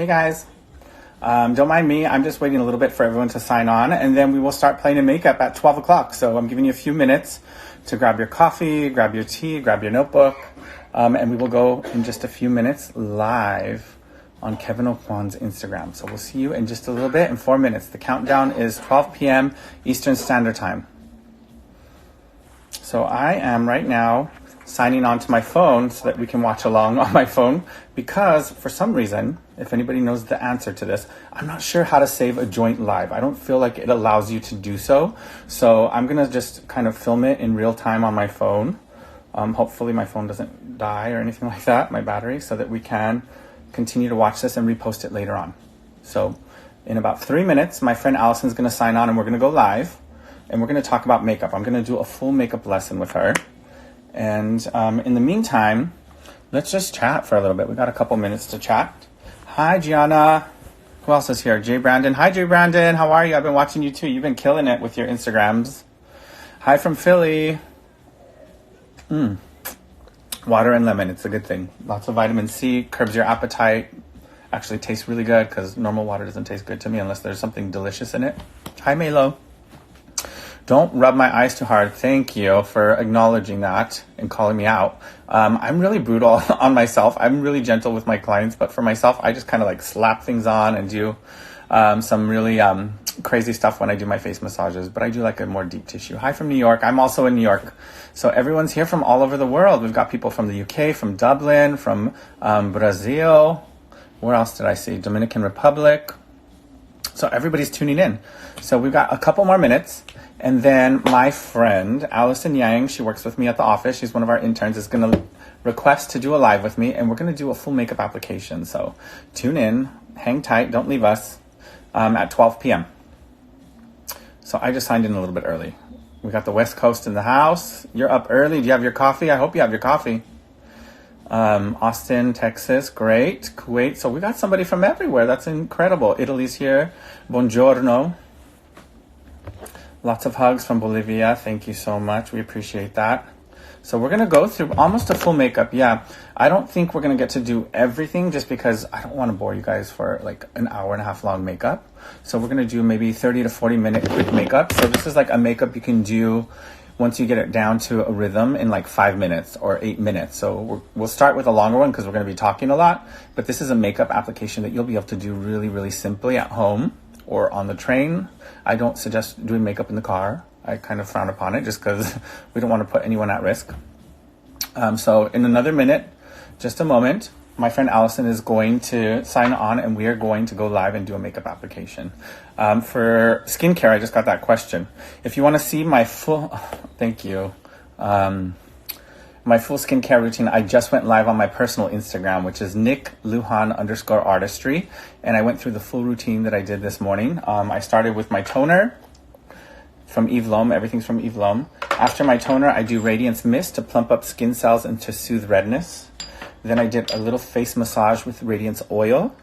Okay, guys. Don't mind me. I'm just waiting a little bit for everyone to sign on, and then we will start playing in makeup at 12 o'clock. So I'm giving you a few minutes to grab your coffee, grab your tea, grab your notebook, and we will go in just a few minutes live on Kevin O'Quan's Instagram. So we'll see you in just a little bit, in 4 minutes. The countdown is 12 p.m. Eastern Standard Time. So I am right now signing on to my phone so that we can watch along on my phone, because for some reason, if anybody knows the answer to this, I'm not sure how to save a joint live. I don't feel like it allows you to do so. So I'm gonna just kind of film it in real time on my phone. Hopefully my phone doesn't die or anything like that, my battery, so that we can continue to watch this and repost it later on. So in about 3 minutes, my friend Allison's gonna sign on and we're gonna go live and we're gonna talk about makeup. I'm gonna do a full makeup lesson with her. And in the meantime, let's just chat for a little bit. We got a couple minutes to chat. Hi, Gianna. Who else is here? Jay Brandon. Hi, Jay Brandon. How are you? I've been watching you too. You've been killing it with your Instagrams. Hi from Philly. Water and lemon. It's a good thing. Lots of vitamin C. Curbs your appetite. Actually tastes really good because normal water doesn't taste good to me unless there's something delicious in it. Hi, Melo. Don't rub my eyes too hard. Thank you for acknowledging that and calling me out. I'm really brutal on myself. I'm really gentle with my clients, but for myself, I just kind of like slap things on and do some really crazy stuff when I do my face massages, but I do like a more deep tissue. Hi from New York. I'm also in New York. So everyone's here from all over the world. We've got people from the UK, from Dublin, from Brazil. Where else did I see? Dominican Republic. So everybody's tuning in. So we've got a couple more minutes. And then my friend, Allison Yang, she works with me at the office. She's one of our interns, is going to request to do a live with me. And we're going to do a full makeup application. So tune in, hang tight, don't leave us at 12 p.m. So I just signed in a little bit early. We got the West Coast in the house. You're up early. Do you have your coffee? I hope you have your coffee. Austin, Texas. Great. Kuwait. So we got somebody from everywhere. That's incredible. Italy's here. Buongiorno. Lots of hugs from Bolivia. Thank you so much. We appreciate that. So we're going to go through almost a full makeup. Yeah, I don't think we're going to get to do everything just because I don't want to bore you guys for like an hour and a half long makeup. So we're going to do maybe 30 to 40 minute quick makeup. So this is like a makeup you can do once you get it down to a rhythm in like 5 minutes or 8 minutes. So we'll start with a longer one because we're going to be talking a lot. But this is a makeup application that you'll be able to do really, really simply at home or on the train. I don't suggest doing makeup in the car. I kind of frown upon it just because we don't want to put anyone at risk. So in another minute, just a moment, my friend Allison is going to sign on and we are going to go live and do a makeup application. For skincare, I just got that question. If you want to see my full, thank you. My full skincare routine, I just went live on my personal Instagram, which is nickluhan_artistry. And I went through the full routine that I did this morning. I started with my toner from Eve Lom. Everything's from Eve Lom. After my toner, I do Radiance Mist to plump up skin cells and to soothe redness. Then I did a little face massage with Radiance Oil.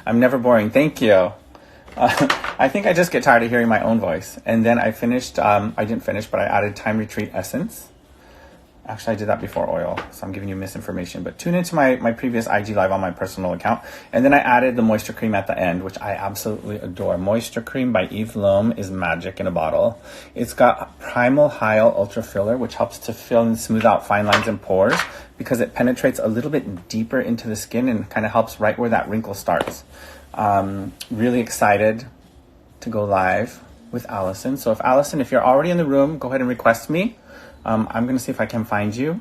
I'm never boring. Thank you. I think I just get tired of hearing my own voice. And then I finished, I didn't finish, but I added Time Retreat Essence. Actually, I did that before oil, so I'm giving you misinformation. But tune into my previous IG Live on my personal account. And then I added the moisture cream at the end, which I absolutely adore. Moisture Cream by Eve Lom is magic in a bottle. It's got Primal Heal Ultra Filler, which helps to fill and smooth out fine lines and pores because it penetrates a little bit deeper into the skin and kind of helps right where that wrinkle starts. Really excited to go live with Allison. So if Allison, if you're already in the room, go ahead and request me. I'm going to see if I can find you.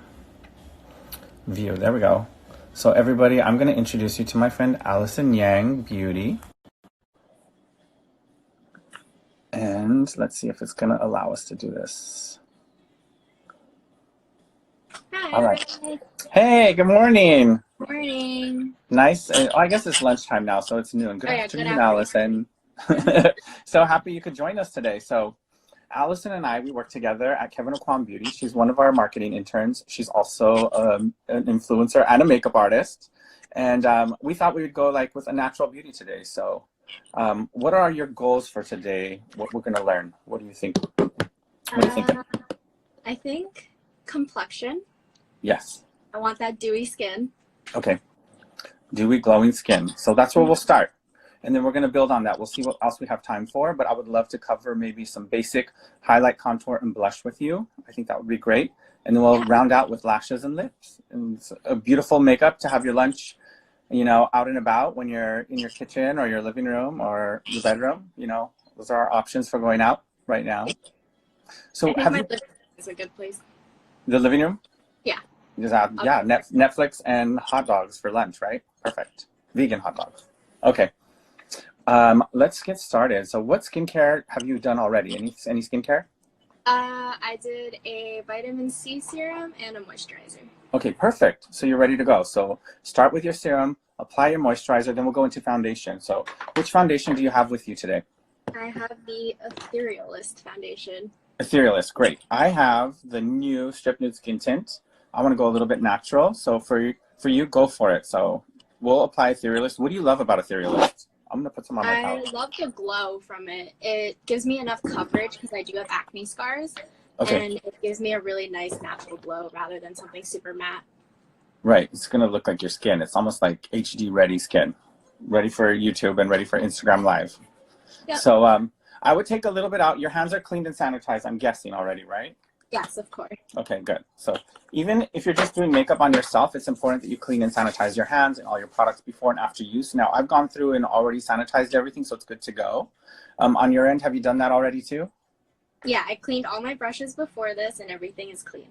View, there we go. So everybody, I'm going to introduce you to my friend Allison Yang Beauty. And let's see if it's going to allow us to do this. Hi. All right. Hey, good morning. Morning. Nice. I guess it's lunchtime now, so it's noon. Good afternoon, Allison. So happy you could join us today. So Allison and I, we work together at Kevin O'Quan Beauty. She's one of our marketing interns. She's also an influencer and a makeup artist. And we thought we would go like with a natural beauty today. So what are your goals for today? What we're going to learn? What do you think? What are you thinking? I think complexion. Yes. I want that dewy skin. Okay. Dewy, glowing skin. So that's where we'll start. And then we're going to build on that. We'll see what else we have time for, but I would love to cover maybe some basic highlight, contour, and blush with you. I think that would be great. And then we'll round out with lashes and lips. And it's a beautiful makeup to have your lunch, you know, out and about when you're in your kitchen or your living room or your bedroom. You know, those are our options for going out right now. So I think have my you, living room is a good place. the living room? Yeah. Just have, yeah, Netflix and hot dogs for lunch, right? Perfect. Vegan hot dogs. Okay. Let's get started. So what skincare have you done already? Any skincare? I did a vitamin C serum and a moisturizer. Okay, perfect. So you're ready to go. So start with your serum, apply your moisturizer, then we'll go into foundation. So which foundation do you have with you today? I have the Etherealist foundation. Etherealist, great. I have the new Strip Nude Skin Tint. I want to go a little bit natural. So for you, go for it. So we'll apply Etherealist. What do you love about Etherealist? I'm going to put some on my I palette. love the glow from it. It gives me enough coverage because I do have acne scars. Okay. And it gives me a really nice natural glow rather than something super matte. Right. It's going to look like your skin. It's almost like HD ready skin, ready for YouTube and ready for Instagram Live. Yep. So I would take a little bit out. Your hands are cleaned and sanitized, I'm guessing already, right? Yes, of course. Okay, good. So even if you're just doing makeup on yourself, it's important that you clean and sanitize your hands and all your products before and after use. Now, I've gone through and already sanitized everything, so it's good to go. On your end, have you done that already too? Yeah, I cleaned all my brushes before this and everything is clean.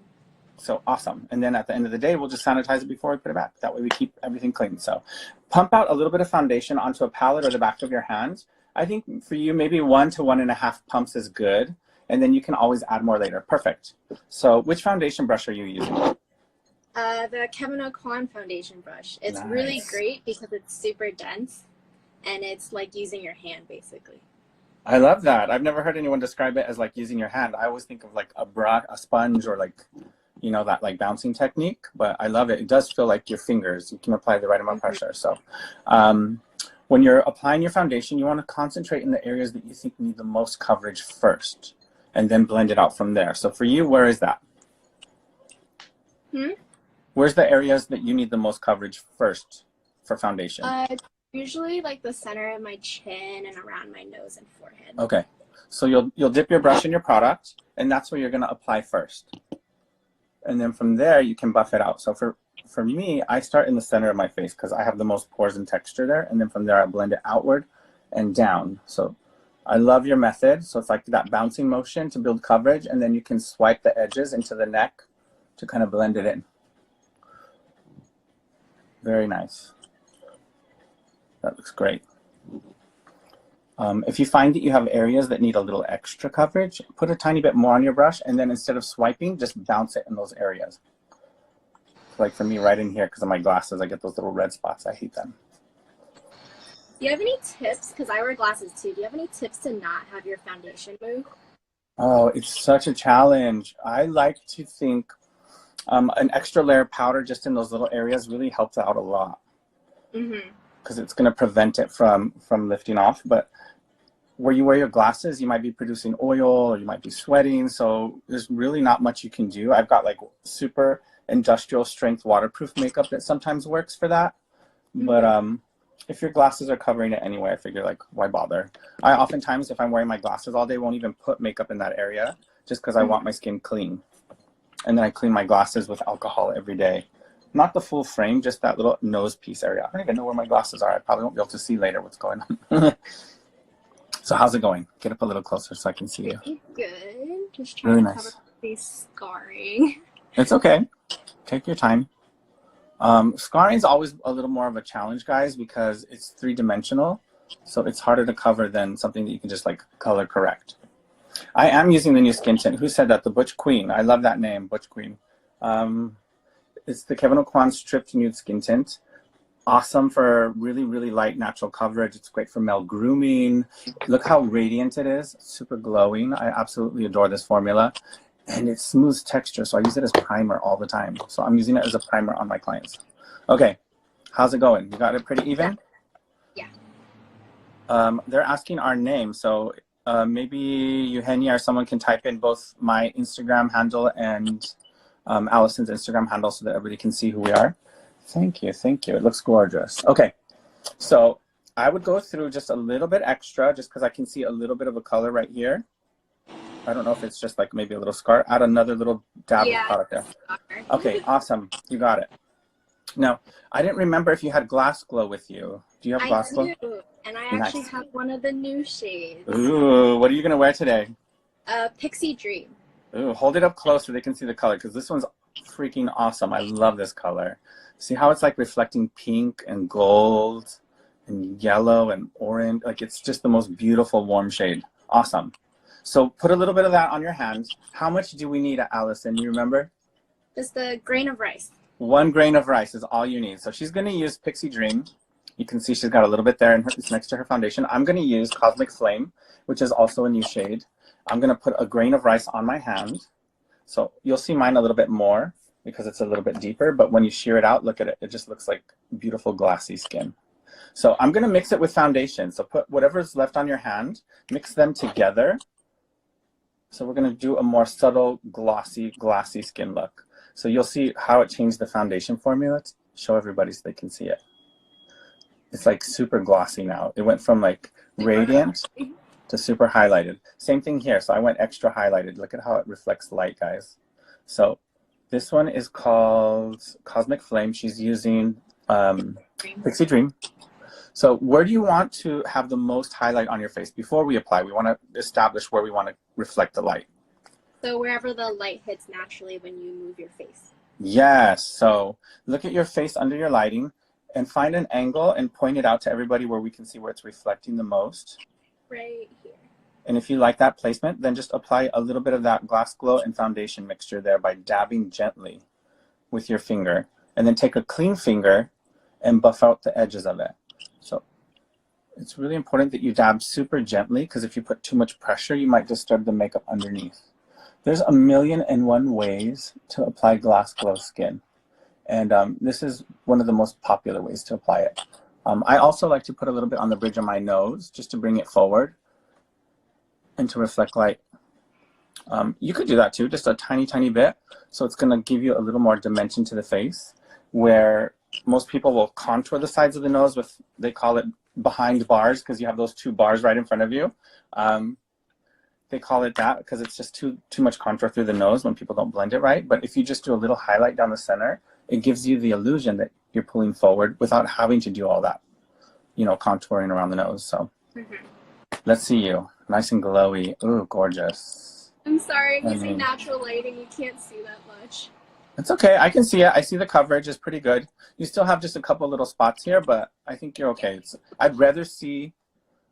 So awesome. And then at the end of the day, we'll just sanitize it before we put it back. That way we keep everything clean. So pump out a little bit of foundation onto a palette or the back of your hand. I think for you, maybe 1 to 1.5 pumps is good. And then you can always add more later. Perfect. So which foundation brush are you using? The Kevin O'Quan foundation brush. It's really great because it's super dense and it's like using your hand basically. I love that. I've never heard anyone describe it as like using your hand. I always think of like a sponge or like, you know, that like bouncing technique, but I love it. It does feel like your fingers. You can apply the right amount of pressure. So when you're applying your foundation, you want to concentrate in the areas that you think need the most coverage first and then blend it out from there. So for you, where is that? Where's the areas that you need the most coverage first for foundation? Usually like the center of my chin and around my nose and forehead. Okay. So you'll dip your brush in your product and that's where you're going to apply first. And then from there, you can buff it out. So for me, I start in the center of my face because I have the most pores and texture there. And then from there, I blend it outward and down. So I love your method. So it's like that bouncing motion to build coverage. And then you can swipe the edges into the neck to kind of blend it in. Very nice. That looks great. If you find that you have areas that need a little extra coverage, put a tiny bit more on your brush, and then instead of swiping, just bounce it in those areas. Like for me, right in here, because of my glasses, I get those little red spots. I hate them. Do you have any tips? Because I wear glasses too. Do you have any tips to not have your foundation move? Oh, it's such a challenge. I like to think an extra layer of powder just in those little areas really helps out a lot. Because it's going to prevent it from lifting off. But where you wear your glasses, you might be producing oil or you might be sweating. So there's really not much you can do. I've got like super industrial strength waterproof makeup that sometimes works for that. But if your glasses are covering it anyway, I figure like, why bother? I oftentimes, if I'm wearing my glasses all day, won't even put makeup in that area just because I want my skin clean. And then I clean my glasses with alcohol every day. Not the full frame, just that little nose piece area. I don't even know where my glasses are. I probably won't be able to see later what's going on. So how's it going? Get up a little closer so I can see you. Good. Just trying to cover face scarring. It's okay. Take your time. Scarring is always a little more of a challenge, guys, because it's 3-dimensional. So it's harder to cover than something that you can just like color correct. I am using the new skin tint. Who said that? The Butch Queen. I love that name, Butch Queen. It's the Kevin O'Quan Stripped Nude Skin Tint. Awesome for really, really light natural coverage. It's great for male grooming. Look how radiant it is. Super glowing. I absolutely adore this formula. And it smooths texture, so I use it as primer all the time. So I'm using it as a primer on my clients. Okay, how's it going? You got it pretty even? Yeah. They're asking our name, so maybe Eugenia or someone can type in both my Instagram handle and Allison's Instagram handle so that everybody can see who we are. Thank you, thank you. It looks gorgeous. Okay, so I would go through just a little bit extra, just because I can see a little bit of a color right here. I don't know if it's just like maybe a little scar. Add another little dab of product there. Okay, awesome. You got it. Now, I didn't remember if you had Glass Glow with you. Do you have Glass Glow? I do, and I actually have one of the new shades. Ooh, what are you going to wear today? Pixie Dream. Ooh, hold it up close so they can see the color, because this one's freaking awesome. I love this color. See how it's like reflecting pink and gold and yellow and orange? Like, it's just the most beautiful warm shade. Awesome. So put a little bit of that on your hand. How much do we need, Allison? You remember? Just a grain of rice. 1 grain of rice is all you need. So she's going to use Pixie Dream. You can see she's got a little bit there, and it's next to her foundation. I'm going to use Cosmic Flame, which is also a new shade. I'm going to put a grain of rice on my hand. So you'll see mine a little bit more because it's a little bit deeper, but when you shear it out, look at it. It just looks like beautiful glassy skin. So I'm going to mix it with foundation. So put whatever's left on your hand, mix them together. So we're going to do a more subtle, glossy, glassy skin look. So you'll see how it changed the foundation formula. Let's show everybody so they can see it. It's like super glossy now. It went from like radiant to super highlighted. Same thing here. So I went extra highlighted. Look at how it reflects light, guys. So this one is called Cosmic Flame. She's using Pixie Dream. So where do you want to have the most highlight on your face? Before we apply, we want to establish where we want to reflect the light. So wherever the light hits naturally when you move your face. Yes. So look at your face under your lighting and find an angle and point it out to everybody where we can see where it's reflecting the most. Right here. And if you like that placement, then just apply a little bit of that Glass Glow and foundation mixture there by dabbing gently with your finger. And then take a clean finger and buff out the edges of it. So it's really important that you dab super gently, because if you put too much pressure, you might disturb the makeup underneath. There's 1,000,001 ways to apply Glass Glow skin. And this is one of the most popular ways to apply it. I also like to put a little bit on the bridge of my nose just to bring it forward and to reflect light. You could do that too, just a tiny, tiny bit. So it's going to give you a little more dimension to the face, where most people will contour the sides of the nose with, they call it behind bars, because you have those 2 bars right in front of you. They call it that because it's just too much contour through the nose when people don't blend it right. But if you just do a little highlight down the center, it gives you the illusion that you're pulling forward without having to do all that, you know, contouring around the nose. So let's see you. Nice and glowy. Ooh, gorgeous. I'm sorry, I'm using natural lighting. You can't see that much. It's okay. I can see it. I see the coverage is pretty good. You still have just a couple little spots here, but I think you're okay. I'd rather see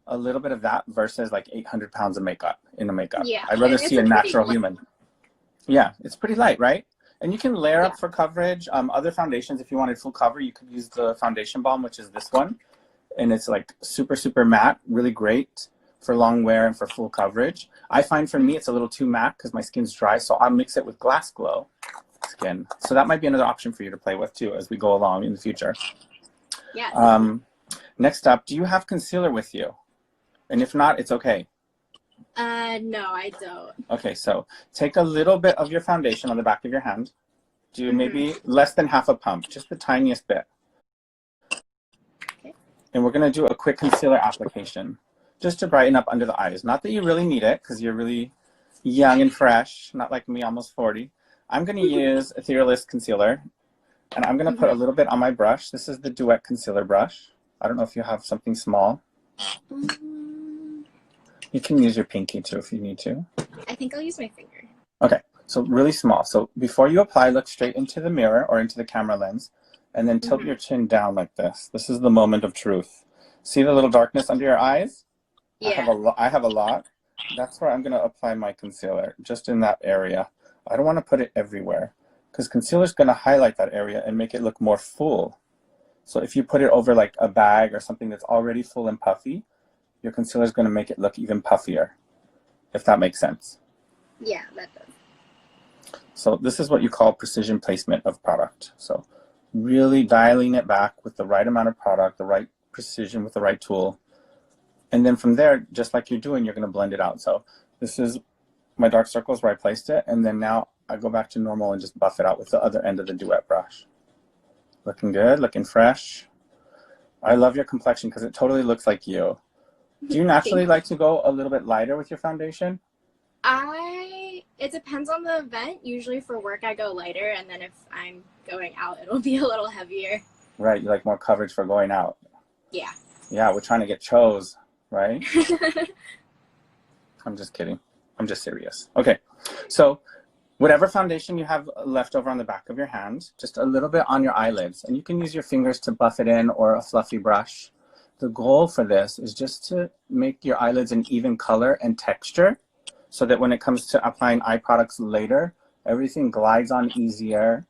a little bit of that versus like 800 pounds of makeup in a makeup. Yeah. I'd rather see a natural human. Yeah, it's pretty light, right? And you can layer up for coverage. Other foundations, if you wanted full cover, you could use the foundation balm, which is this one. And it's like super, super matte, really great for long wear and for full coverage. I find for me, it's a little too matte because my skin's dry, so I'll mix it with Glass Glow skin. So that might be another option for you to play with too as we go along in the future. Yeah. Next up, do you have concealer with you? And if not, it's okay. No, I don't. Okay, so take a little bit of your foundation on the back of your hand. Do maybe less than half a pump, just the tiniest bit. Okay. And we're going to do a quick concealer application just to brighten up under the eyes. Not that you really need it because you're really young and fresh, not like me, almost 40. I'm going to use Etherealist concealer, and I'm going to put a little bit on my brush. This is the Duet concealer brush. I don't know if you have something small. You can use your pinky too if you need to. I think I'll use my finger. Okay, so really small. So before you apply, look straight into the mirror or into the camera lens, and then tilt your chin down like this. This is the moment of truth. See the little darkness under your eyes? Yeah. I have a lot. That's where I'm going to apply my concealer, just in that area. I don't want to put it everywhere because concealer is going to highlight that area and make it look more full. So if you put it over like a bag or something that's already full and puffy, your concealer is going to make it look even puffier, if that makes sense. Yeah, that does. So this is what you call precision placement of product. So really dialing it back with the right amount of product, the right precision with the right tool. And then from there, just like you're doing, you're going to blend it out. So this is my dark circles where I placed it. And then now I go back to normal and just buff it out with the other end of the Duet brush. Looking good, looking fresh. I love your complexion because it totally looks like you. Do you naturally like to go a little bit lighter with your foundation? It depends on the event. Usually for work I go lighter, and then if I'm going out it'll be a little heavier. Right, you like more coverage for going out. Yeah. Yeah, we're trying to get chose, right? I'm just kidding. I'm just serious. Okay, so whatever foundation you have left over on the back of your hand, just a little bit on your eyelids. And you can use your fingers to buff it in or a fluffy brush. The goal for this is just to make your eyelids an even color and texture so that when it comes to applying eye products later, everything glides on easier.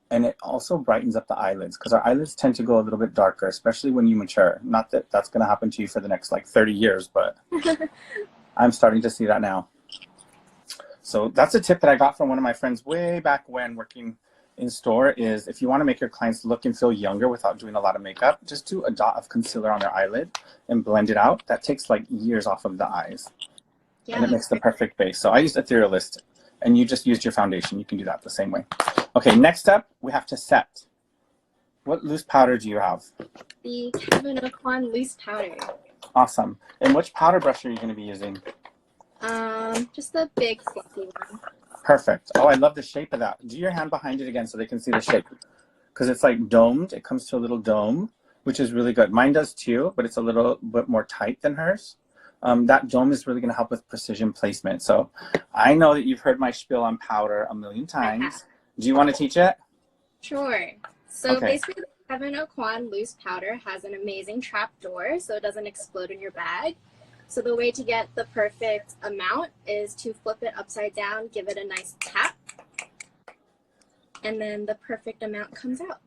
And it also brightens up the eyelids because our eyelids tend to go a little bit darker, especially when you mature. Not that that's going to happen to you for the next like 30 years, but I'm starting to see that now. So that's a tip that I got from one of my friends way back when working in store is if you want to make your clients look and feel younger without doing a lot of makeup, just do a dot of concealer on their eyelid and blend it out. That takes like years off of the eyes. Yeah, and it makes the perfect base. So I used Etherealist and you just used your foundation. You can do that the same way. Okay, next up, we have to set. What loose powder do you have? The Kevin Aucoin loose powder. Awesome. And which powder brush are you going to be using? Just the big fluffy one. Perfect. Oh, I love the shape of that. Do your hand behind it again so they can see the shape. Because it's like domed. It comes to a little dome, which is really good. Mine does too, but it's a little bit more tight than hers. That dome is really going to help with precision placement. So I know that you've heard my spiel on powder a million times. Do you want to teach it? Sure. So basically, the Kevin Aucoin loose powder has an amazing trap door so it doesn't explode in your bag. So the way to get the perfect amount is to flip it upside down, give it a nice tap, and then the perfect amount comes out.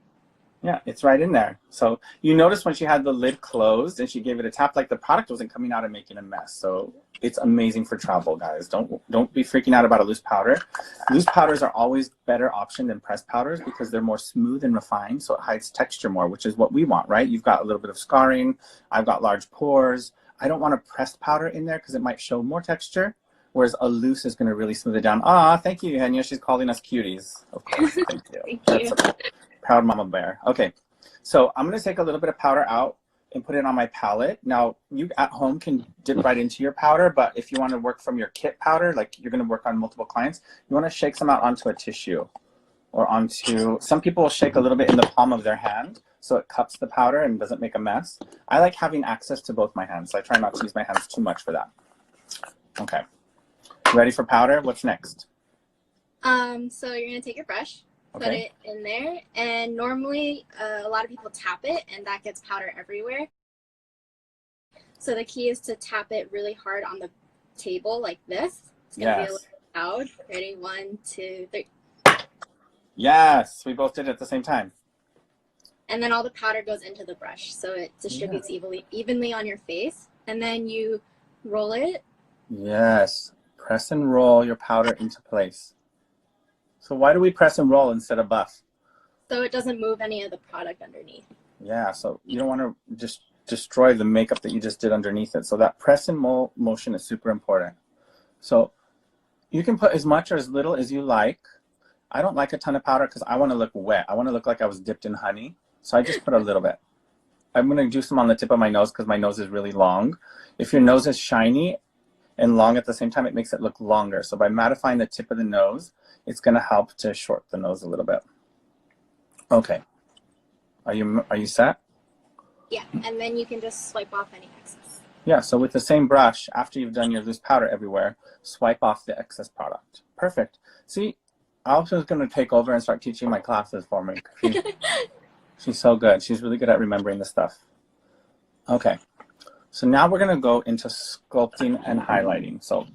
Yeah, it's right in there. So you notice when she had the lid closed and she gave it a tap, like the product wasn't coming out and making a mess. So it's amazing for travel, guys. Don't be freaking out about a loose powder. Loose powders are always better option than pressed powders because they're more smooth and refined, so it hides texture more, which is what we want, right? You've got a little bit of scarring. I've got large pores. I don't want a pressed powder in there because it might show more texture, whereas a loose is going to really smooth it down. Ah, thank you, Henya. She's calling us cuties. Of course, thank you. Thank you. That's a proud mama bear. Okay, so I'm going to take a little bit of powder out and put it on my palette. Now, you at home can dip right into your powder, but if you want to work from your kit powder, like you're going to work on multiple clients, you want to shake some out onto a tissue or onto, some people will shake a little bit in the palm of their hand so it cups the powder and doesn't make a mess. I like having access to both my hands, so I try not to use my hands too much for that. Okay, ready for powder? What's next? So you're going to take your brush, put it in there, and normally a lot of people tap it and that gets powder everywhere. So the key is to tap it really hard on the table like this. It's going to be a little loud. Ready? 1, 2, 3. Yes, we both did it at the same time. And then all the powder goes into the brush, so it distributes evenly on your face. And then you roll it. Yes, press and roll your powder into place. So why do we press and roll instead of buff? So it doesn't move any of the product underneath. Yeah, so you don't want to just destroy the makeup that you just did underneath it. So that press and roll motion is super important. So you can put as much or as little as you like. I don't like a ton of powder because I want to look wet. I want to look like I was dipped in honey. So I just put a little bit. I'm going to do some on the tip of my nose because my nose is really long. If your nose is shiny and long at the same time, it makes it look longer. So by mattifying the tip of the nose, it's going to help to short the nose a little bit. Okay. Are you set? Yeah, and then you can just swipe off any excess. Yeah, so with the same brush, after you've done your loose powder everywhere, swipe off the excess product. Perfect. See, Allison's going to take over and start teaching my classes for me. She's so good. She's really good at remembering the stuff. Okay. So now we're going to go into sculpting and highlighting. So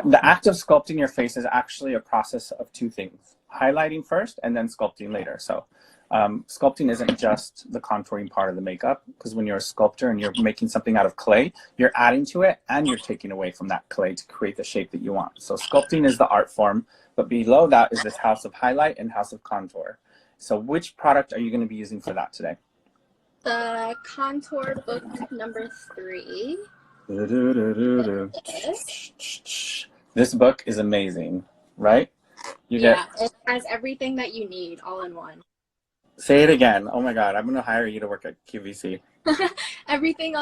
the act of sculpting your face is actually a process of two things. Highlighting first and then sculpting later. So sculpting isn't just the contouring part of the makeup, because when you're a sculptor and you're making something out of clay, you're adding to it and you're taking away from that clay to create the shape that you want. So sculpting is the art form, but below that is this house of highlight and house of contour. So which product are you going to be using for that today? The Contour Book number 3. This book is amazing, right? It has everything that you need all in one. Say it again. Oh my God, I'm going to hire you to work at QVC. Everything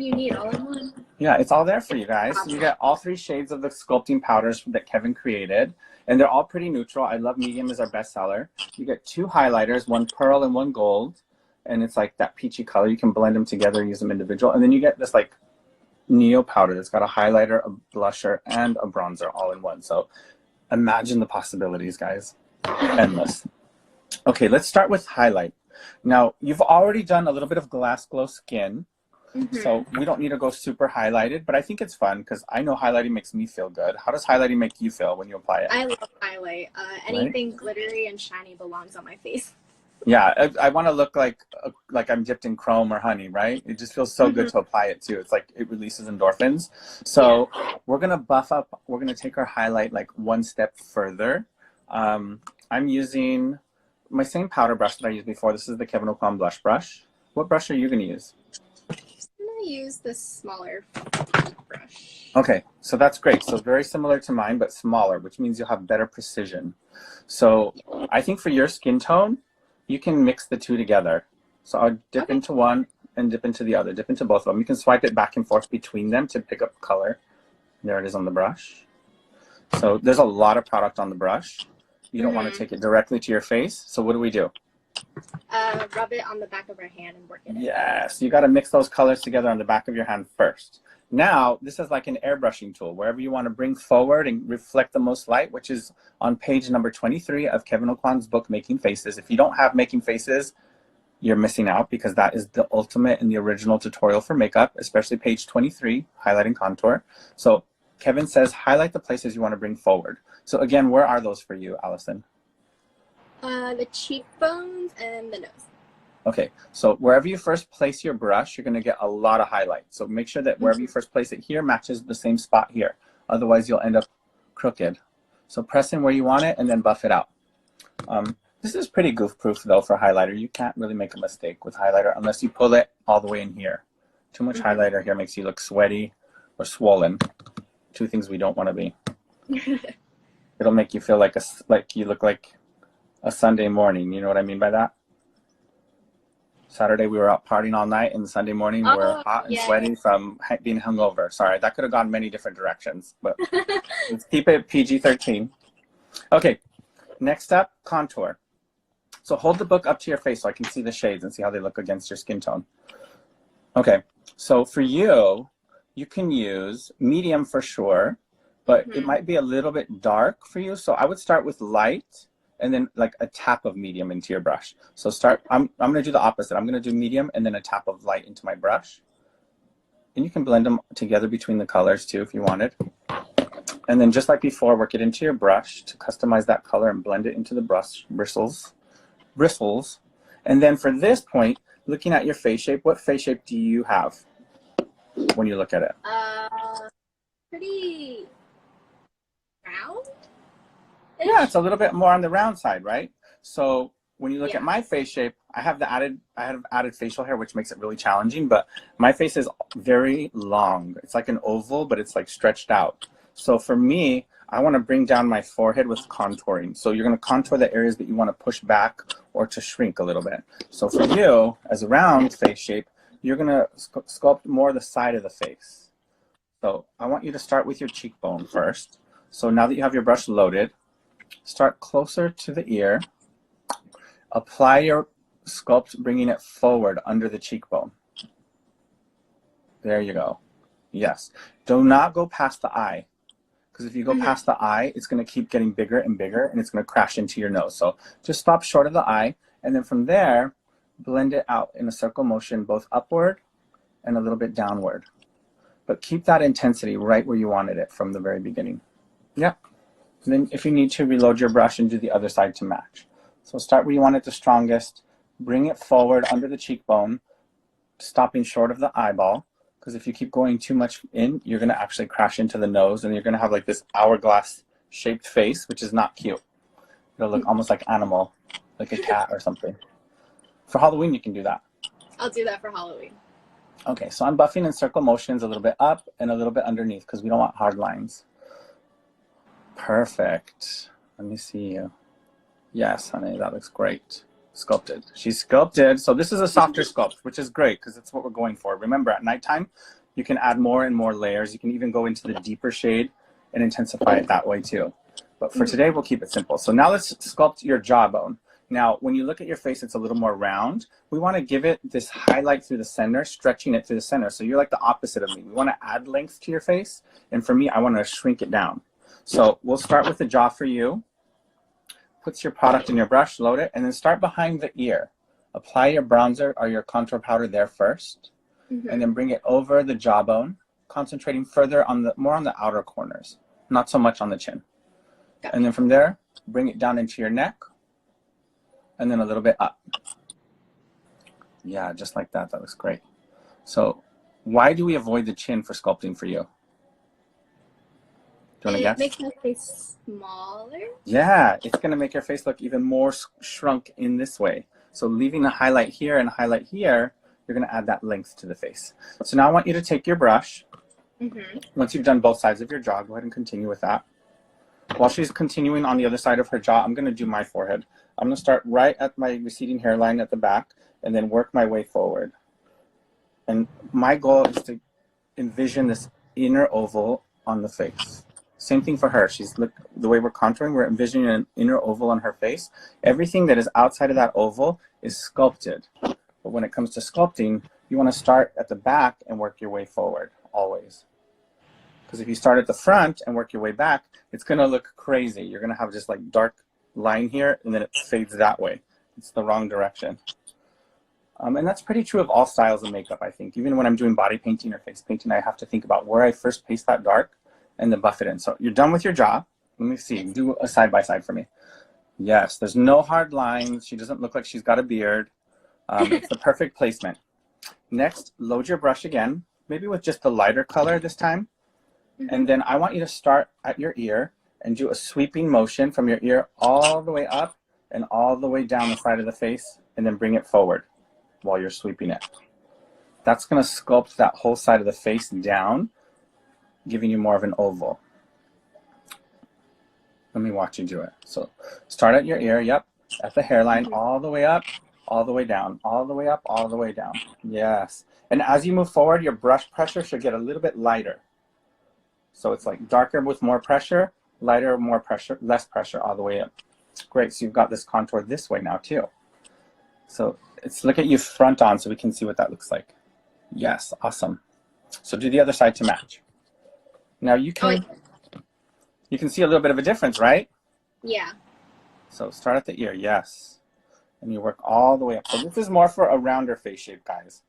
you need all in one. Yeah, it's all there for you guys. So you get all 3 shades of the sculpting powders that Kevin created, and they're all pretty neutral. I love medium is our best seller. You get 2 highlighters, one pearl and one gold, and it's like that peachy color. You can blend them together and use them individual. And then you get this like neo powder that's got a highlighter, a blusher, and a bronzer all in one. So imagine the possibilities, guys. Endless. Okay, let's start with highlight. Now, you've already done a little bit of glass glow skin, so we don't need to go super highlighted, but I think it's fun because I know highlighting makes me feel good. How does highlighting make you feel when you apply it? I love highlight. Anything glittery and shiny belongs on my face. Yeah, I want to look like I'm dipped in chrome or honey, right? It just feels so good to apply it too. It's like it releases endorphins. So we're going to buff up. We're going to take our highlight like one step further. I'm using my same powder brush that I used before. This is the Kevyn Aucoin blush brush. What brush are you going to use? I'm going to use this smaller brush. Okay, so that's great. So very similar to mine, but smaller, which means you'll have better precision. So I think for your skin tone, you can mix the 2 together. So I'll dip into one and dip into the other. Dip into both of them. You can swipe it back and forth between them to pick up color. There it is on the brush. So there's a lot of product on the brush. You don't want to take it directly to your face. So what do we do? Rub it on the back of our hand and work it in. Yes, you got to mix those colors together on the back of your hand first. Now, this is like an airbrushing tool, wherever you want to bring forward and reflect the most light, which is on page number 23 of Kevyn Aucoin's book, Making Faces. If you don't have Making Faces, you're missing out because that is the ultimate and the original tutorial for makeup, especially page 23, highlight and contour. So Kevin says, highlight the places you want to bring forward. So again, where are those for you, Allison? The cheekbones and the nose. Okay, so wherever you first place your brush, you're going to get a lot of highlight. So make sure that wherever you first place it here matches the same spot here. Otherwise, you'll end up crooked. So press in where you want it and then buff it out. This is pretty goof-proof, though, for highlighter. You can't really make a mistake with highlighter unless you pull it all the way in here. Too much highlighter here makes you look sweaty or swollen. 2 things we don't want to be. It'll make you feel like you look like a Sunday morning. You know what I mean by that? Saturday we were out partying all night, and Sunday morning we were hot and sweaty from being hungover. Sorry, that could have gone many different directions, but let's keep it PG-13. Okay, next up, contour. So hold the book up to your face so I can see the shades and see how they look against your skin tone. Okay, so for you, you can use medium for sure, but it might be a little bit dark for you. So I would start with light and then like a tap of medium into your brush. So I'm going to do the opposite. I'm going to do medium and then a tap of light into my brush. And you can blend them together between the colors too if you wanted. And then just like before, work it into your brush to customize that color and blend it into the brush bristles. And then for this point, looking at your face shape, what face shape do you have when you look at it? Pretty round. Yeah, it's a little bit more on the round side, right? So when you look at my face shape, I have added facial hair, which makes it really challenging, but my face is very long. It's like an oval, but it's like stretched out. So for me, I want to bring down my forehead with contouring. So you're going to contour the areas that you want to push back or to shrink a little bit. So for you, as a round face shape, you're going to sculpt more the side of the face. So I want you to start with your cheekbone first. So now that you have your brush loaded, start closer to the ear. Apply your sculpt, bringing it forward under the cheekbone. There you go. Yes. Do not go past the eye. Because if you go past the eye, it's going to keep getting bigger and bigger, and it's going to crash into your nose. So just stop short of the eye, and then from there, blend it out in a circle motion, both upward and a little bit downward. But keep that intensity right where you wanted it from the very beginning. Yeah. And then if you need to, reload your brush and do the other side to match. So start where you want it the strongest, bring it forward under the cheekbone, stopping short of the eyeball. Because if you keep going too much in, you're going to actually crash into the nose, and you're going to have like this hourglass-shaped face, which is not cute. It'll look almost like animal, like a cat or something. For Halloween, you can do that. I'll do that for Halloween. Okay, so I'm buffing in circle motions a little bit up and a little bit underneath because we don't want hard lines. Perfect. Let me see you. Yes, honey, that looks great. Sculpted. She's sculpted. So this is a softer sculpt, which is great because it's what we're going for. Remember, at nighttime, you can add more and more layers. You can even go into the deeper shade and intensify it that way too. But for today, we'll keep it simple. So now let's sculpt your jawbone. Now, when you look at your face, it's a little more round. We want to give it this highlight through the center, stretching it through the center. So you're like the opposite of me. We want to add length to your face. And for me, I want to shrink it down. So we'll start with the jaw for you. Put your product in your brush, load it, and then start behind the ear. Apply your bronzer or your contour powder there first, and then bring it over the jawbone, concentrating further on more on the outer corners, not so much on the chin. And then from there, bring it down into your neck, and then a little bit up. Yeah, just like that. That looks great. So why do we avoid the chin for sculpting for you? Do you want to guess? It makes my face smaller. Yeah, it's going to make your face look even more shrunk in this way. So leaving a highlight here and a highlight here, you're going to add that length to the face. So now I want you to take your brush. Once you've done both sides of your jaw, go ahead and continue with that. While she's continuing on the other side of her jaw, I'm going to do my forehead. I'm going to start right at my receding hairline at the back and then work my way forward. And my goal is to envision this inner oval on the face. Same thing for her. The way we're contouring, we're envisioning an inner oval on her face. Everything that is outside of that oval is sculpted. But when it comes to sculpting, you want to start at the back and work your way forward, always. Because if you start at the front and work your way back, it's going to look crazy. You're going to have just like dark line here, and then it fades that way. It's the wrong direction. And that's pretty true of all styles of makeup, I think. Even when I'm doing body painting or face painting, I have to think about where I first paste that dark and then buff it in. So you're done with your jaw. Let me see. Do a side-by-side for me. Yes, there's no hard lines. She doesn't look like she's got a beard. It's the perfect placement. Next, load your brush again, maybe with just a lighter color this time. And then I want you to start at your ear and do a sweeping motion from your ear all the way up and all the way down the side of the face, and then bring it forward while you're sweeping it. That's going to sculpt that whole side of the face down, giving you more of an oval. Let me watch you do it. So start at your ear, yep, at the hairline, all the way up, all the way down, all the way up, all the way down. Yes. And as you move forward, your brush pressure should get a little bit lighter. So it's like darker with more pressure, lighter, more pressure, less pressure all the way up. Great, so you've got this contour this way now too. So look at you front on so we can see what that looks like. Yes, awesome. So do the other side to match. Now you can see a little bit of a difference, right? Yeah. So start at the ear, yes. And you work all the way up. So this is more for a rounder face shape, guys.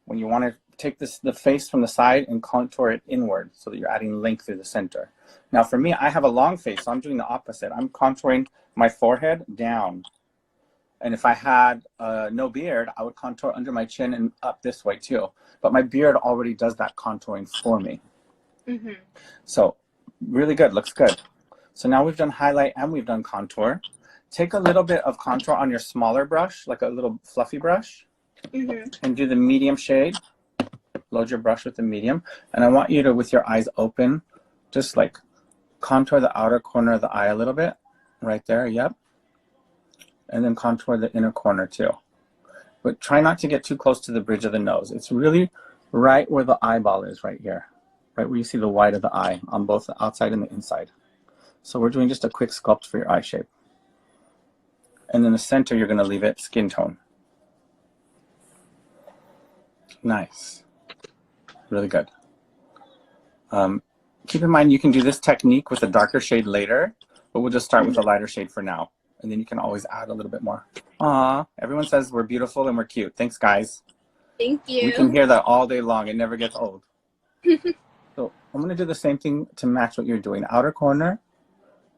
When you want to take the face from the side and contour it inward so that you're adding length through the center. Now for me, I have a long face, so I'm doing the opposite. I'm contouring my forehead down. And if I had no beard, I would contour under my chin and up this way too. But my beard already does that contouring for me. So really good, looks good. So now we've done highlight and we've done contour. Take a little bit of contour on your smaller brush, like a little fluffy brush, and do the medium shade. Load your brush with the medium. And I want you to, with your eyes open, just like contour the outer corner of the eye a little bit. Right there, yep. And then contour the inner corner too. But try not to get too close to the bridge of the nose. It's really right where the eyeball is, right here. Right where you see the white of the eye on both the outside and the inside. So we're doing just a quick sculpt for your eye shape. And then the center, you're going to leave it skin tone. Nice. Really good. Keep in mind you can do this technique with a darker shade later, but we'll just start with a lighter shade for now. And then you can always add a little bit more. Aw, everyone says we're beautiful and we're cute. Thanks, guys. Thank you. We can hear that all day long. It never gets old. So I'm going to do the same thing to match what you're doing. Outer corner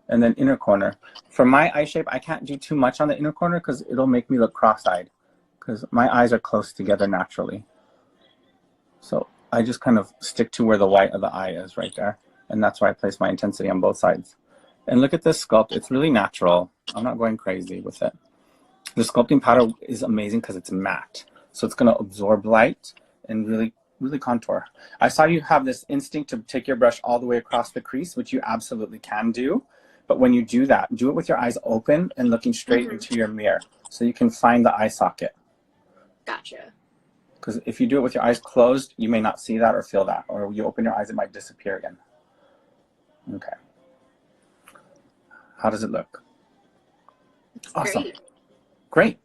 and then inner corner. For my eye shape, I can't do too much on the inner corner because it'll make me look cross-eyed because my eyes are close together naturally. So I just kind of stick to where the white of the eye is right there. And that's why I place my intensity on both sides. And look at this sculpt. It's really natural. I'm not going crazy with it. The sculpting powder is amazing because it's matte. So it's going to absorb light and really contour. I saw you have this instinct to take your brush all the way across the crease, which you absolutely can do. But when you do that, do it with your eyes open and looking straight into your mirror so you can find the eye socket. Gotcha. Because if you do it with your eyes closed, you may not see that or feel that. Or you open your eyes, it might disappear again. Okay. How does it look? It's awesome. Great. Great.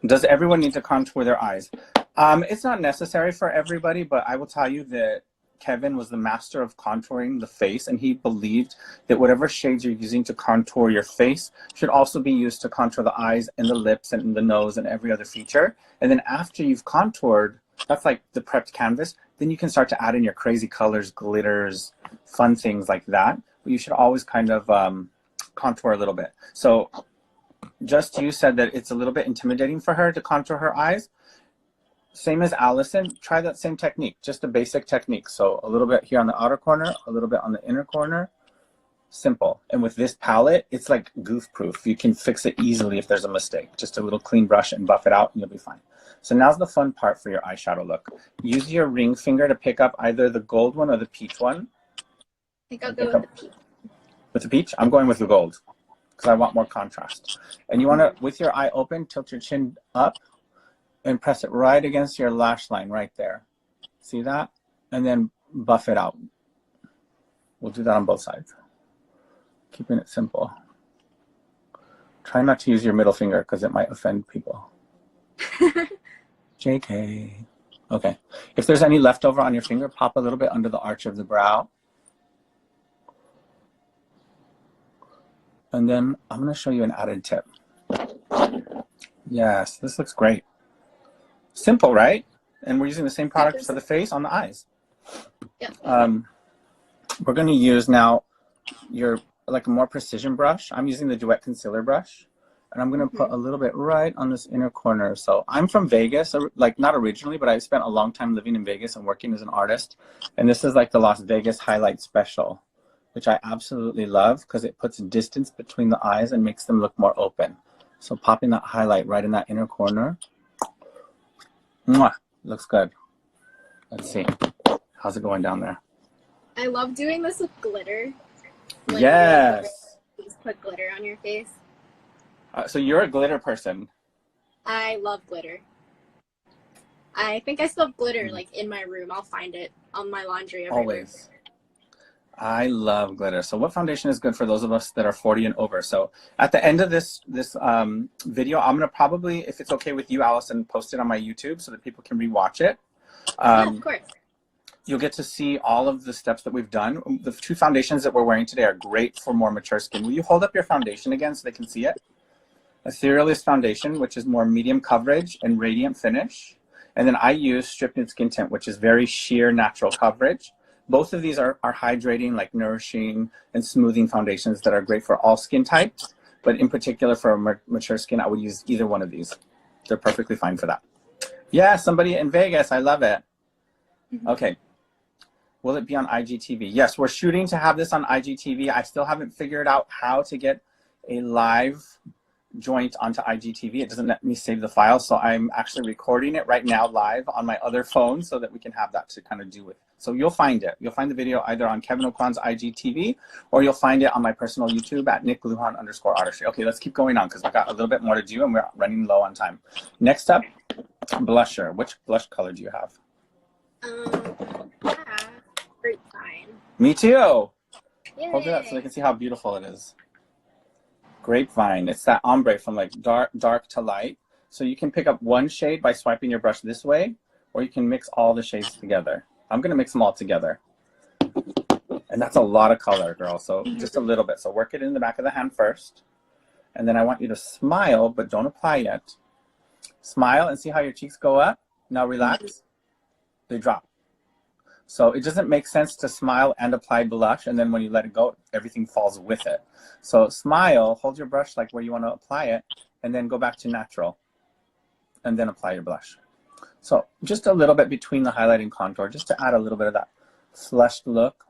Does everyone need to contour their eyes? It's not necessary for everybody, but I will tell you that Kevin was the master of contouring the face, and he believed that whatever shades you're using to contour your face should also be used to contour the eyes and the lips and the nose and every other feature. And then after you've contoured, that's like the prepped canvas, then you can start to add in your crazy colors, glitters, fun things like that. But you should always kind of contour a little bit. So just you said that it's a little bit intimidating for her to contour her eyes. Same as Allison, try that same technique, just a basic technique. So a little bit here on the outer corner, a little bit on the inner corner, simple. And with this palette, it's like goof proof. You can fix it easily if there's a mistake. Just a little clean brush and buff it out and you'll be fine. So now's the fun part for your eyeshadow look. Use your ring finger to pick up either the gold one or the peach one. I think I'll go with the peach. With the peach? I'm going with the gold because I want more contrast. And you want to, with your eye open, tilt your chin up and press it right against your lash line right there. See that? And then buff it out. We'll do that on both sides. Keeping it simple. Try not to use your middle finger because it might offend people. JK. Okay. If there's any leftover on your finger, pop a little bit under the arch of the brow. And then I'm going to show you an added tip. Yes, this looks great. Simple, right? And we're using the same product for the face on the eyes. Yep. We're going to use now your like a more precision brush. I'm using the Duet Concealer brush. And I'm going to put a little bit right on this inner corner. So I'm from Vegas, like not originally, but I spent a long time living in Vegas and working as an artist. And this is like the Las Vegas Highlight Special, which I absolutely love because it puts distance between the eyes and makes them look more open. So popping that highlight right in that inner corner. Mwah, looks good. Let's see. How's it going down there? I love doing this with glitter. Like, yes. Just put glitter on your face. So you're a glitter person. I love glitter. I think I still have glitter like in my room. I'll find it on my laundry everywhere. Always. I love glitter. So what foundation is good for those of us that are 40 and over? So at the end of this video, I'm going to probably, if it's okay with you, Allison, post it on my YouTube so that people can rewatch it. Yeah, of course. You'll get to see all of the steps that we've done. The two foundations that we're wearing today are great for more mature skin. Will you hold up your foundation again so they can see it? Etherealist foundation, which is more medium coverage and radiant finish. And then I use Strip Nude Skin Tint, which is very sheer natural coverage. Both of these are hydrating, like nourishing and smoothing foundations that are great for all skin types. But in particular for mature skin, I would use either one of these. They're perfectly fine for that. Yeah, somebody in Vegas. I love it. Okay. Will it be on IGTV? Yes, we're shooting to have this on IGTV. I still haven't figured out how to get a live joint onto IGTV. It doesn't let me save the file, so I'm actually recording it right now live on my other phone so that we can have that to kind of do with. So you'll find it. You'll find the video either on Kevin Okwan's IGTV or you'll find it on my personal YouTube at nickluhan_artistry. Okay, let's keep going on because we've got a little bit more to do and we're running low on time. Next up, blusher. Which blush color do you have? Grapevine. Me too. Yay. Hold it up so they can see how beautiful it is. Grapevine. It's that ombre from like dark to light. So you can pick up one shade by swiping your brush this way, or you can mix all the shades together. I'm going to mix them all together. And that's a lot of color, girl. So just a little bit. So work it in the back of the hand first. And then I want you to smile, but don't apply yet. Smile and see how your cheeks go up. Now relax. They drop. So it doesn't make sense to smile and apply blush, and then when you let it go, everything falls with it. So smile, hold your brush like where you want to apply it, and then go back to natural, and then apply your blush. So just a little bit between the highlight and contour, just to add a little bit of that flushed look.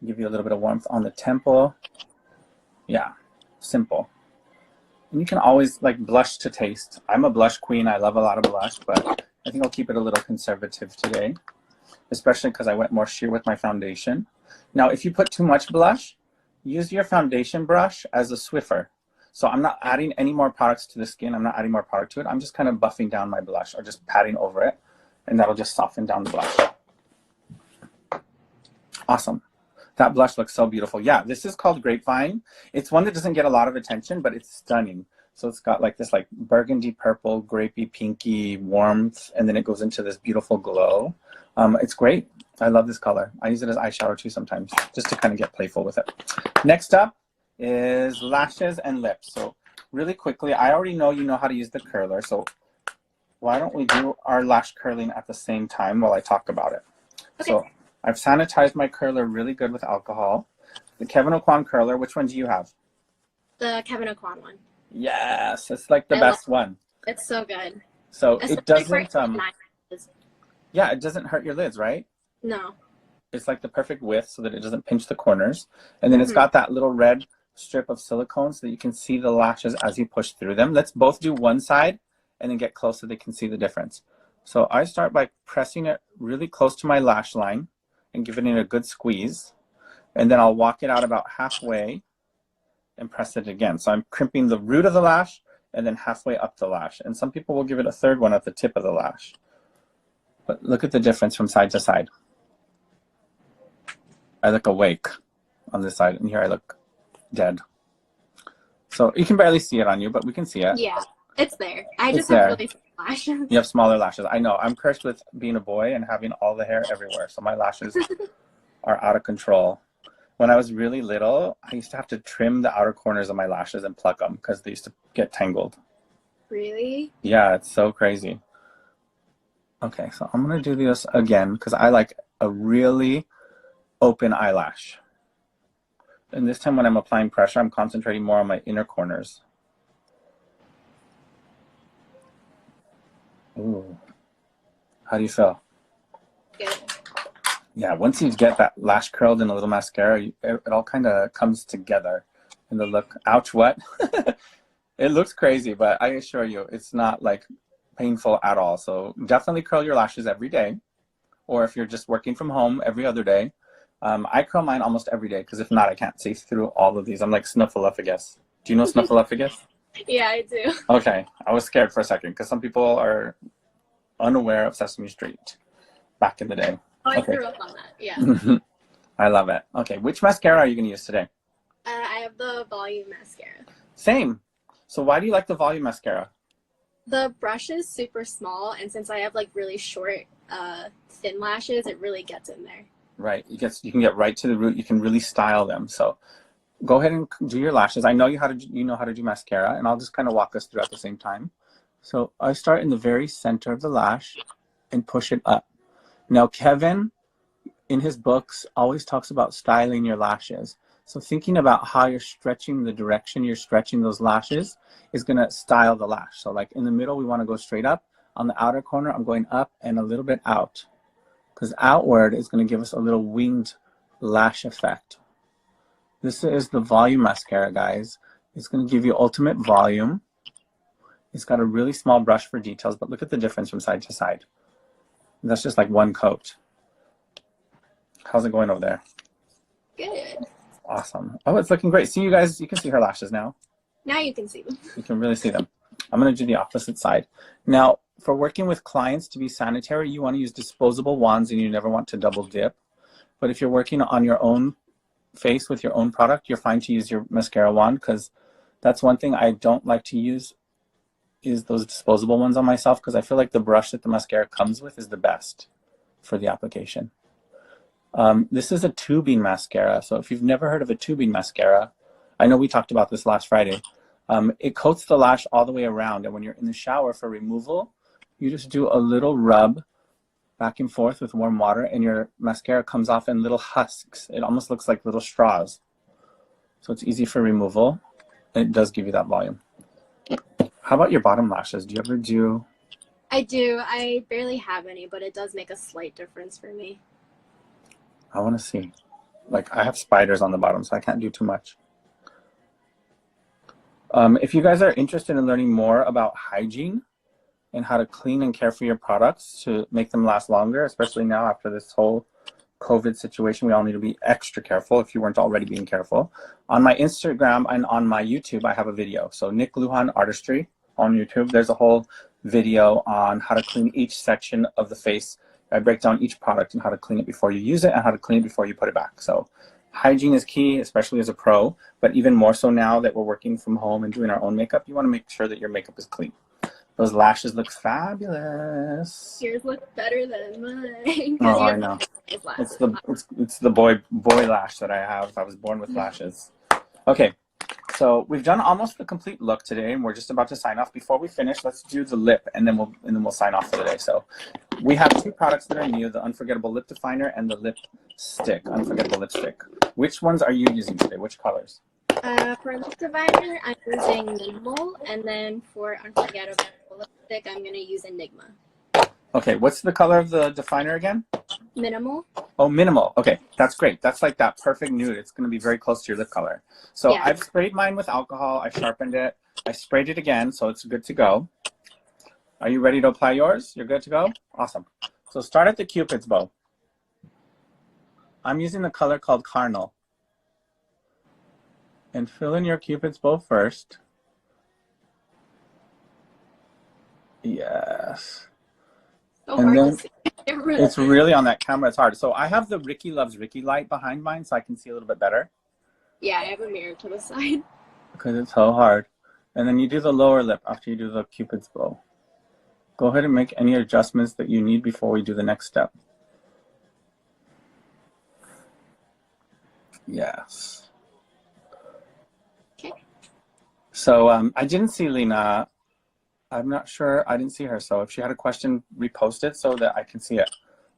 Give you a little bit of warmth on the temple. Yeah, simple. And you can always like blush to taste. I'm a blush queen. I love a lot of blush, but I think I'll keep it a little conservative today, especially because I went more sheer with my foundation. Now, if you put too much blush, use your foundation brush as a Swiffer. So I'm not adding any more products to the skin. I'm not adding more product to it. I'm just kind of buffing down my blush or just patting over it, and that'll just soften down the blush. Awesome. That blush looks so beautiful. Yeah, this is called Grapevine. It's one that doesn't get a lot of attention, but it's stunning. So it's got like this like burgundy purple, grapey, pinky warmth, and then it goes into this beautiful glow. It's great. I love this color. I use it as eyeshadow too sometimes, just to kind of get playful with it. Next up is lashes and lips. So really quickly, I already know you know how to use the curler. So why don't we do our lash curling at the same time while I talk about it? Okay. So I've sanitized my curler really good with alcohol. The Kevin Aucoin curler, which one do you have? The Kevin Aucoin one. Yes, it's like the best one. It's so good. So it doesn't, yeah, it doesn't hurt your lids, right? No. It's like the perfect width so that it doesn't pinch the corners. And then it's got that little red strip of silicone so that you can see the lashes as you push through them. Let's both do one side and then get close so they can see the difference. So I start by pressing it really close to my lash line and giving it a good squeeze. And then I'll walk it out about halfway and press it again. So I'm crimping the root of the lash and then halfway up the lash. And some people will give it a third one at the tip of the lash. But look at the difference from side to side. I look awake on this side, and here I look dead. So you can barely see it on you, but we can see it. Yeah, it's there. I just have really small lashes. You have smaller lashes. I know. I'm cursed with being a boy and having all the hair everywhere. So my lashes are out of control. When I was really little, I used to have to trim the outer corners of my lashes and pluck them because they used to get tangled. Really? Yeah, it's so crazy. Okay, so I'm going to do this again because I like a really open eyelash. And this time when I'm applying pressure, I'm concentrating more on my inner corners. Ooh. How do you feel? Good. Yeah, once you get that lash curled in a little mascara, it all kind of comes together in the look. Ouch, what? It looks crazy, but I assure you, it's not like painful at all. So definitely curl your lashes every day. Or if you're just working from home, every other day. I curl mine almost every day because if not, I can't see through all of these. I'm like Snuffleupagus. Do you know Snuffleupagus? Yeah, I do. Okay, I was scared for a second because some people are unaware of Sesame Street back in the day. Oh, I grew up on that, yeah. I love it. Okay, which mascara are you going to use today? I have the volume mascara. Same. So why do you like the volume mascara? The brush is super small, and since I have like really short, thin lashes, it really gets in there. Right. You can get right to the root. You can really style them. So go ahead and do your lashes. I know you know how to do mascara, and I'll just kind of walk us through at the same time. So I start in the very center of the lash and push it up. Now, Kevin, in his books, always talks about styling your lashes. So thinking about how you're stretching, the direction you're stretching those lashes is going to style the lash. So like in the middle, we want to go straight up. On the outer corner, I'm going up and a little bit out. Because outward is going to give us a little winged lash effect. This is the volume mascara, guys. It's going to give you ultimate volume. It's got a really small brush for details, but look at the difference from side to side. That's just like one coat. How's it going over there? Good. Awesome. Oh, it's looking great. See, you guys, you can see her lashes now. Now you can see them. You can really see them. I'm going to do the opposite side. Now, for working with clients to be sanitary, you want to use disposable wands and you never want to double dip. But if you're working on your own face with your own product, you're fine to use your mascara wand because that's one thing I don't like to use is those disposable ones on myself because I feel like the brush that the mascara comes with is the best for the application. This is a tubing mascara. So if you've never heard of a tubing mascara, I know we talked about this last Friday. It coats the lash all the way around. And when you're in the shower for removal, you just do a little rub back and forth with warm water and your mascara comes off in little husks. It almost looks like little straws. So it's easy for removal. And it does give you that volume. How about your bottom lashes? Do you ever do? I do. I barely have any, but it does make a slight difference for me. I want to see. Like I have spiders on the bottom, so I can't do too much. If you guys are interested in learning more about hygiene and how to clean and care for your products to make them last longer, especially now after this whole COVID situation. We all need to be extra careful if you weren't already being careful. On my Instagram and on my YouTube, I have a video. So Nick Lujan Artistry on YouTube. There's a whole video on how to clean each section of the face. I break down each product and how to clean it before you use it and how to clean it before you put it back. So hygiene is key, especially as a pro, but even more so now that we're working from home and doing our own makeup, you want to make sure that your makeup is clean. Those lashes look fabulous. Yours look better than mine. Oh, I know. It's the boy lash that I have. I was born with lashes. Okay, so we've done almost the complete look today, and we're just about to sign off. Before we finish, let's do the lip, and then we'll sign off for the day. So we have two products that are new: the Unforgettable Lip Definer and the Lipstick, Unforgettable Lipstick. Which ones are you using today? Which colors? For lip divider, I'm using Minimal, and then for Unforgettable Lipstick, I'm going to use Enigma. Okay, what's the color of the definer again? Minimal. Oh, minimal. Okay, that's great. That's like that perfect nude. It's going to be very close to your lip color. So yeah. I've sprayed mine with alcohol. I sharpened it. I sprayed it again, so it's good to go. Are you ready to apply yours? You're good to go? Awesome. So start at the Cupid's bow. I'm using the color called Carnal. And fill in your Cupid's bow first. Yes. So and hard then it's really on that camera. It's hard. So I have the Ricky Loves Ricky light behind mine, so I can see a little bit better. Yeah, I have a mirror to the side. Because it's so hard. And then you do the lower lip after you do the Cupid's bow. Go ahead and make any adjustments that you need before we do the next step. Yes. Okay. So I didn't see Lena. I'm not sure. I didn't see her. So if she had a question, repost it so that I can see it.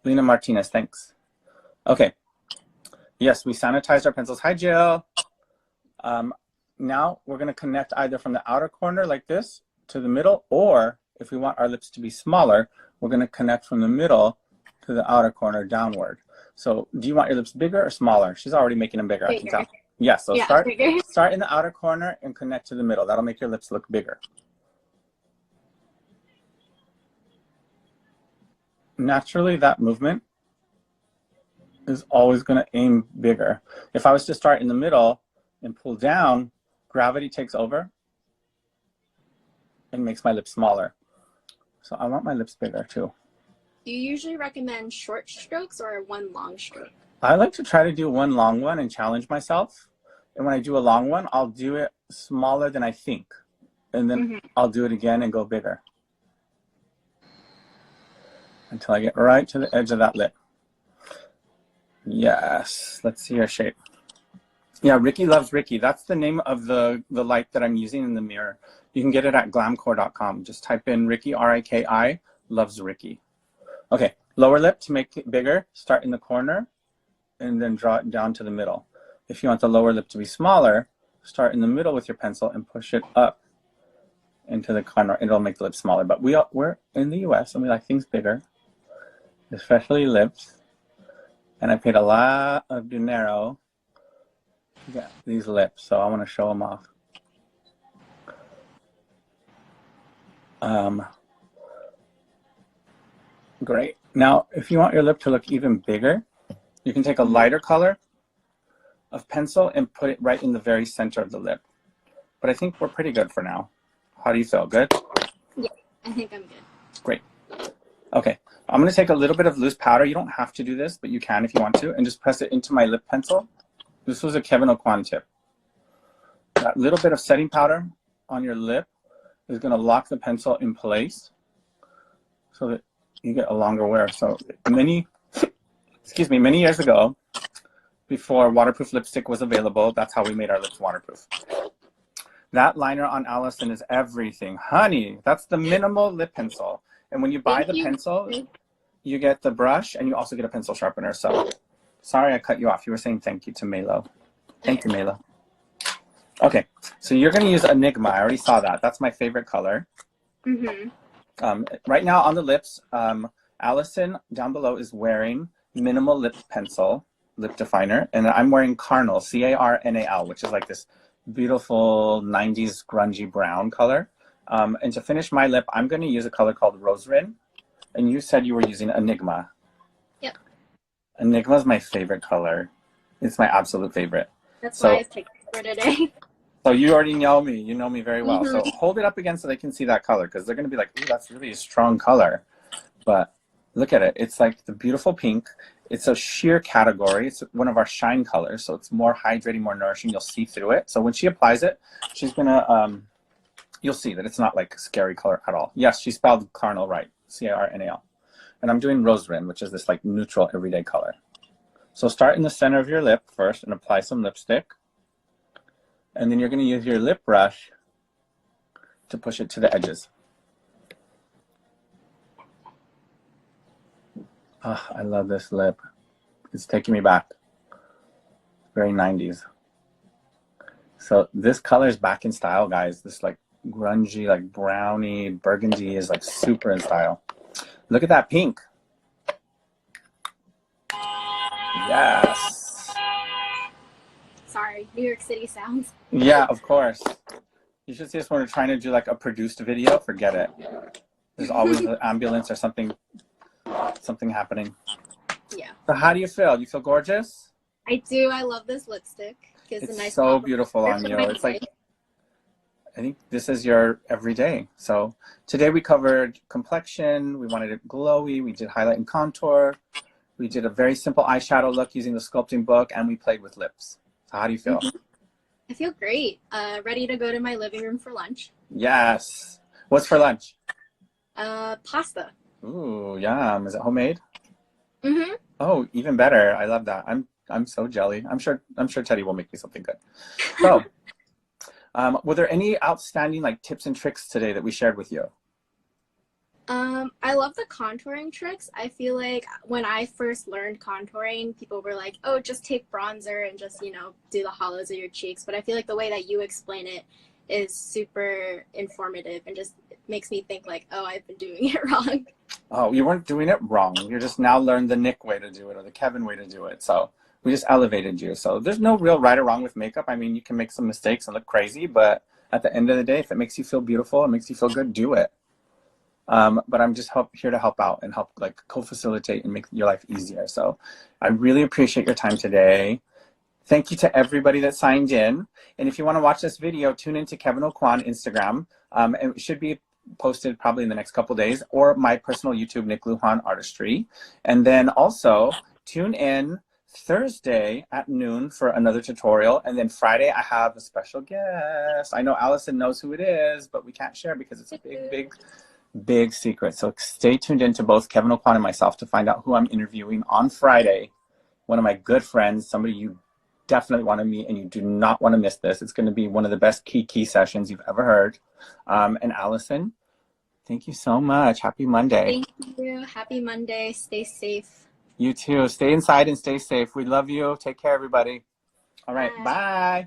Lena Martinez, thanks. Okay. Yes, we sanitized our pencils. Hi, Jill. Now we're going to connect either from the outer corner like this to the middle, or if we want our lips to be smaller, we're going to connect from the middle to the outer corner downward. So do you want your lips bigger or smaller? She's already making them bigger. I can tell. Yeah, so start in the outer corner and connect to the middle. That'll make your lips look bigger. Naturally, that movement is always going to aim bigger. If I was to start in the middle and pull down, gravity takes over and makes my lips smaller. So I want my lips bigger too. Do you usually recommend short strokes or one long stroke? I like to try to do one long one and challenge myself. And when I do a long one, I'll do it smaller than I think. And then I'll do it again and go bigger. Until I get right to the edge of that lip. Yes, let's see your shape. Yeah, Ricky Loves Ricky. That's the name of the light that I'm using in the mirror. You can get it at glamcore.com. Just type in Ricky, R-I-K-I, Loves Ricky. Okay, lower lip to make it bigger, start in the corner and then draw it down to the middle. If you want the lower lip to be smaller, start in the middle with your pencil and push it up into the corner. It'll make the lips smaller. But we're in the US and we like things bigger, especially lips. And I paid a lot of dinero to get these lips, so I want to show them off. Great. Now, if you want your lip to look even bigger, you can take a lighter color of pencil and put it right in the very center of the lip. But I think we're pretty good for now. How do you feel? Good? Yeah, I think I'm good. Great. Okay. I'm going to take a little bit of loose powder. You don't have to do this, but you can if you want to, and just press it into my lip pencil. This was a Kevin O'Quan tip. That little bit of setting powder on your lip is going to lock the pencil in place so that you get a longer wear. So many years ago, before waterproof lipstick was available, that's how we made our lips waterproof. That liner on Allison is everything. Honey, that's the minimal lip pencil. And when you buy the pencil, you get the brush and you also get a pencil sharpener. So sorry I cut you off. You were saying thank you to Melo. Thank you, Melo. Okay, so you're going to use Enigma. I already saw that. That's my favorite color. Right now on the lips, Allison down below is wearing minimal lip pencil, lip definer, and I'm wearing Carnal, C-A-R-N-A-L, which is like this beautiful 90s grungy brown color. And to finish my lip, I'm going to use a color called Roserin. And you said you were using Enigma. Yep. Enigma is my favorite color. It's my absolute favorite. That's why So, I picked it for today. so you already know me. You know me very well. Hmm. So hold it up again so they can see that color because they're going to be like, ooh, that's really a strong color. But look at it. It's like the beautiful pink. It's a sheer category. It's one of our shine colors. So it's more hydrating, more nourishing. You'll see through it. So when she applies it, she's going to, you'll see that it's not like a scary color at all. Yes, she spelled Carnal right. Carnal. And I'm doing Rosrin, which is this like neutral everyday color. So start in the center of your lip first and apply some lipstick. And then you're going to use your lip brush to push it to the edges. Oh, I love this lip. It's taking me back. Very 90s. So this color is back in style, guys. This like grungy, like brownie, burgundy is like super in style. Look at that pink. Yes. Sorry, New York City sounds. Yeah, of course. You should see us when we're trying to do like a produced video. Forget it. There's always an ambulance or something happening. Yeah. So how do you feel? You feel gorgeous? I do. I love this lipstick. Gives It's a nice so pop. beautiful on you. It's like, I think this is your everyday. So today we covered complexion. We wanted it glowy. We did highlight and contour. We did a very simple eyeshadow look using the sculpting book, and we played with lips. So how do you feel? I feel great. Ready to go to my living room for lunch. Yes. What's for lunch? Pasta. Ooh, yum. Is it homemade? Mm-hmm. Oh, even better. I love that. I'm so jelly. I'm sure Teddy will make me something good. So, were there any outstanding like tips and tricks today that we shared with you? I love the contouring tricks. I feel like when I first learned contouring, people were like, oh, just take bronzer and just, do the hollows of your cheeks. But I feel like the way that you explain it is super informative and just makes me think like, oh, I've been doing it wrong. Oh, you weren't doing it wrong. You're just now learned the Nick way to do it or the Kevin way to do it. So we just elevated you. So there's no real right or wrong with makeup. I mean, you can make some mistakes and look crazy, but at the end of the day, if it makes you feel beautiful, it makes you feel good, do it. But I'm just here to help out and help like co-facilitate and make your life easier. So I really appreciate your time today. Thank you to everybody that signed in. And if you want to watch this video, tune into Kevin O'Kwan Instagram. And it should be posted probably in the next couple days, or my personal YouTube, Nick Lujan Artistry. And then also tune in Thursday at noon for another tutorial. And then Friday, I have a special guest. I know Allison knows who it is, but we can't share because it's a big secret. So stay tuned in to both Kevin O'Kwan and myself to find out who I'm interviewing on Friday. One of my good friends, somebody you definitely want to meet, and you do not want to miss this. It's going to be one of the best key sessions you've ever heard. And Allison, thank you so much. Happy Monday. Thank you. Happy Monday. Stay safe. You too. Stay inside and stay safe. We love you. Take care, everybody. All right. Bye.